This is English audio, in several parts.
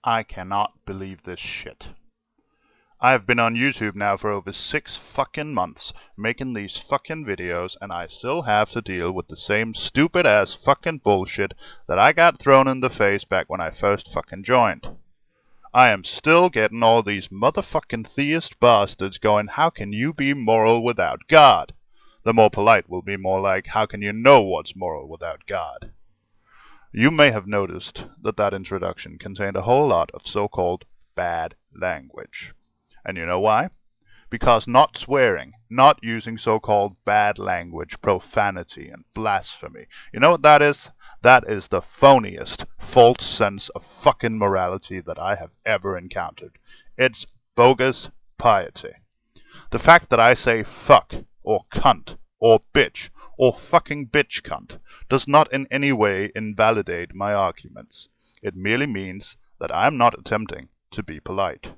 I cannot believe this shit. I have been on YouTube now for over 6 fucking months, making these fucking videos, and I still have to deal with the same stupid ass fucking bullshit that I got thrown in the face back when I first fucking joined. I am still getting all these motherfucking theist bastards going, how can you be moral without God? The more polite will be more like, how can you know what's moral without God? You may have noticed that that introduction contained a whole lot of so-called bad language. And you know why? Because not swearing, not using so-called bad language, profanity, and blasphemy, you know what that is? That is the phoniest, false sense of fucking morality that I have ever encountered. It's bogus piety. The fact that I say fuck, or cunt, or bitch, or fucking bitch cunt, does not in any way invalidate my arguments. It merely means that I am not attempting to be polite.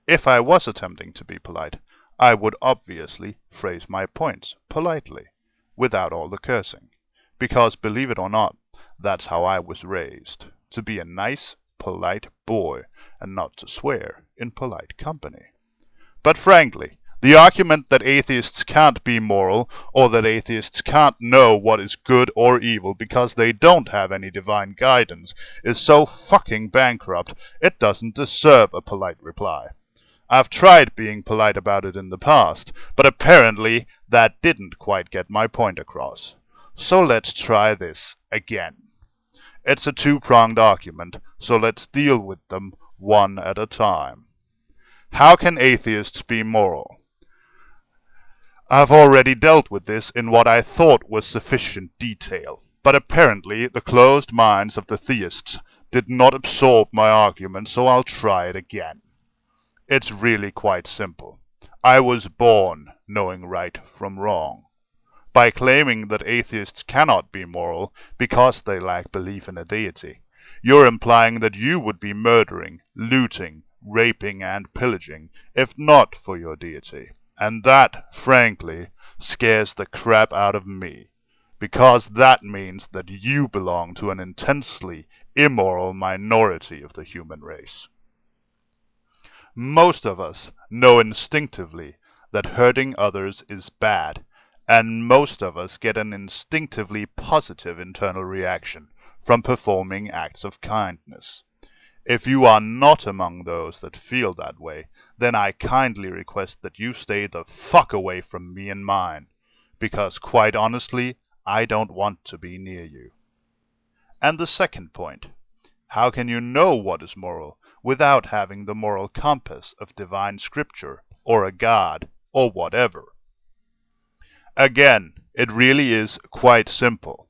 If I was attempting to be polite, I would obviously phrase my points politely, without all the cursing. Because, believe it or not, that's how I was raised. To be a nice, polite boy, and not to swear in polite company. But frankly, the argument that atheists can't be moral, or that atheists can't know what is good or evil because they don't have any divine guidance, is so fucking bankrupt, it doesn't deserve a polite reply. I've tried being polite about it in the past, but apparently that didn't quite get my point across. So let's try this again. It's a two-pronged argument, so let's deal with them one at a time. How can atheists be moral? I've already dealt with this in what I thought was sufficient detail, but apparently the closed minds of the theists did not absorb my argument, so I'll try it again. It's really quite simple. I was born knowing right from wrong. By claiming that atheists cannot be moral because they lack belief in a deity, you're implying that you would be murdering, looting, raping, and pillaging if not for your deity. And that, frankly, scares the crap out of me, because that means that you belong to an intensely immoral minority of the human race. Most of us know instinctively that hurting others is bad, and most of us get an instinctively positive internal reaction from performing acts of kindness. If you are not among those that feel that way, then I kindly request that you stay the fuck away from me and mine, because quite honestly, I don't want to be near you. And the second point. How can you know what is moral without having the moral compass of divine scripture, or a God, or whatever? Again, it really is quite simple.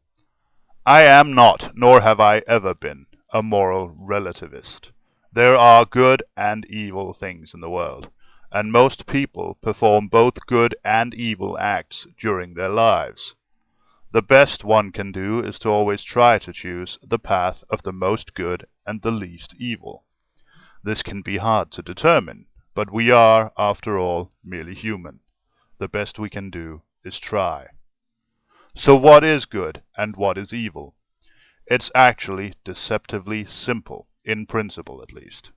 I am not, nor have I ever been, a moral relativist. There are good and evil things in the world, and most people perform both good and evil acts during their lives. The best one can do is to always try to choose the path of the most good and the least evil. This can be hard to determine, but we are, after all, merely human. The best we can do is try. So what is good and what is evil? It's actually deceptively simple, in principle at least.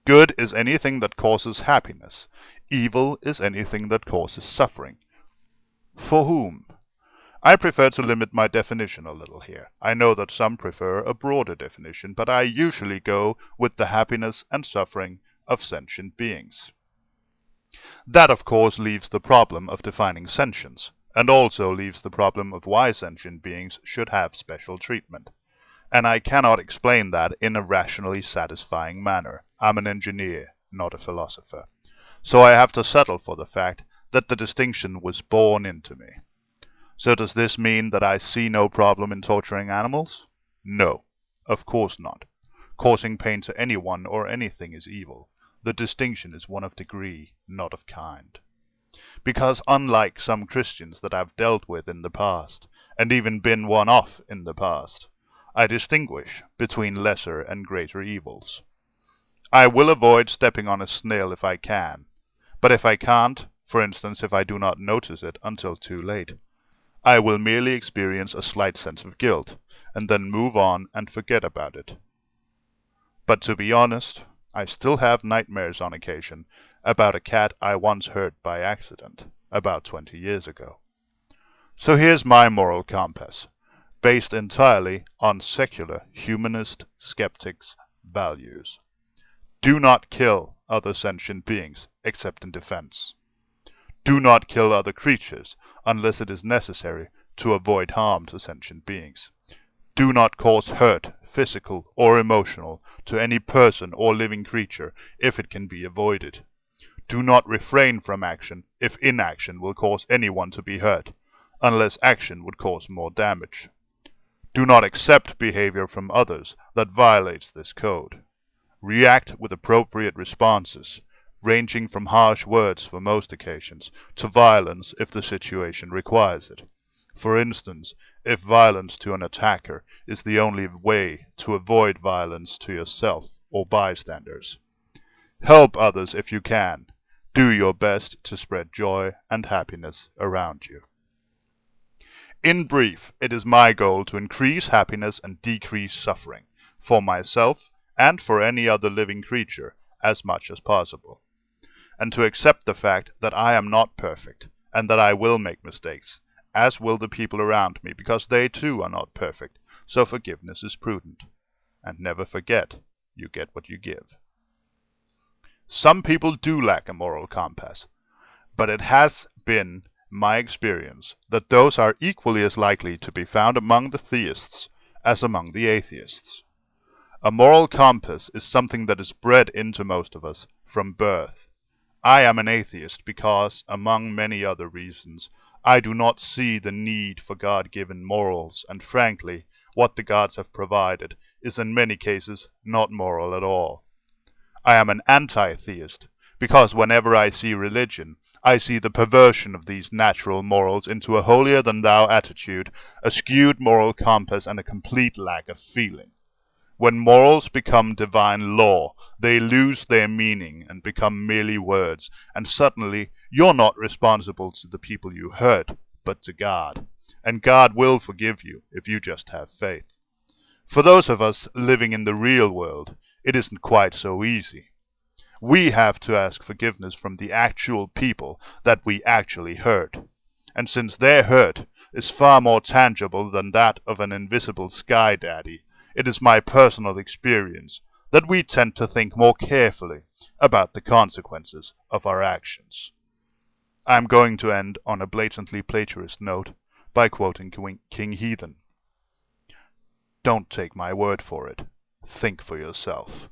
Good is anything that causes happiness. Evil is anything that causes suffering. For whom? I prefer to limit my definition a little here. I know that some prefer a broader definition, but I usually go with the happiness and suffering of sentient beings. That, of course, leaves the problem of defining sentience, and also leaves the problem of why sentient beings should have special treatment. And I cannot explain that in a rationally satisfying manner. I'm an engineer, not a philosopher. So I have to settle for the fact that the distinction was born into me. So does this mean that I see no problem in torturing animals? No, of course not. Causing pain to anyone or anything is evil. The distinction is one of degree, not of kind. Because unlike some Christians that I've dealt with in the past, and even been one off in the past, I distinguish between lesser and greater evils. I will avoid stepping on a snail if I can, but if I can't, for instance if I do not notice it until too late, I will merely experience a slight sense of guilt, and then move on and forget about it. But to be honest, I still have nightmares on occasion about a cat I once hurt by accident, about 20 years ago. So here's my moral compass, based entirely on secular humanist skeptics' values. Do not kill other sentient beings except in defense. Do not kill other creatures unless it is necessary to avoid harm to sentient beings. Do not cause hurt, physical or emotional, to any person or living creature if it can be avoided. Do not refrain from action if inaction will cause anyone to be hurt, unless action would cause more damage. Do not accept behavior from others that violates this code. React with appropriate responses, ranging from harsh words for most occasions to violence if the situation requires it. For instance, if violence to an attacker is the only way to avoid violence to yourself or bystanders. Help others if you can. Do your best to spread joy and happiness around you. In brief, it is my goal to increase happiness and decrease suffering, for myself and for any other living creature, as much as possible. And to accept the fact that I am not perfect, and that I will make mistakes, as will the people around me, because they too are not perfect, so forgiveness is prudent. And never forget, you get what you give. Some people do lack a moral compass, but it has been my experience that those are equally as likely to be found among the theists as among the atheists. A moral compass is something that is bred into most of us from birth. I am an atheist because, among many other reasons, I do not see the need for God-given morals, and frankly, what the gods have provided is in many cases not moral at all. I am an anti-theist because whenever I see religion, I see the perversion of these natural morals into a holier-than-thou attitude, a skewed moral compass, and a complete lack of feeling. When morals become divine law, they lose their meaning and become merely words, and suddenly you're not responsible to the people you hurt, but to God. And God will forgive you if you just have faith. For those of us living in the real world, it isn't quite so easy. We have to ask forgiveness from the actual people that we actually hurt. And since their hurt is far more tangible than that of an invisible sky daddy, it is my personal experience that we tend to think more carefully about the consequences of our actions. I'm going to end on a blatantly plagiarist note by quoting King Heathen. Don't take my word for it. Think for yourself.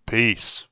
Peace.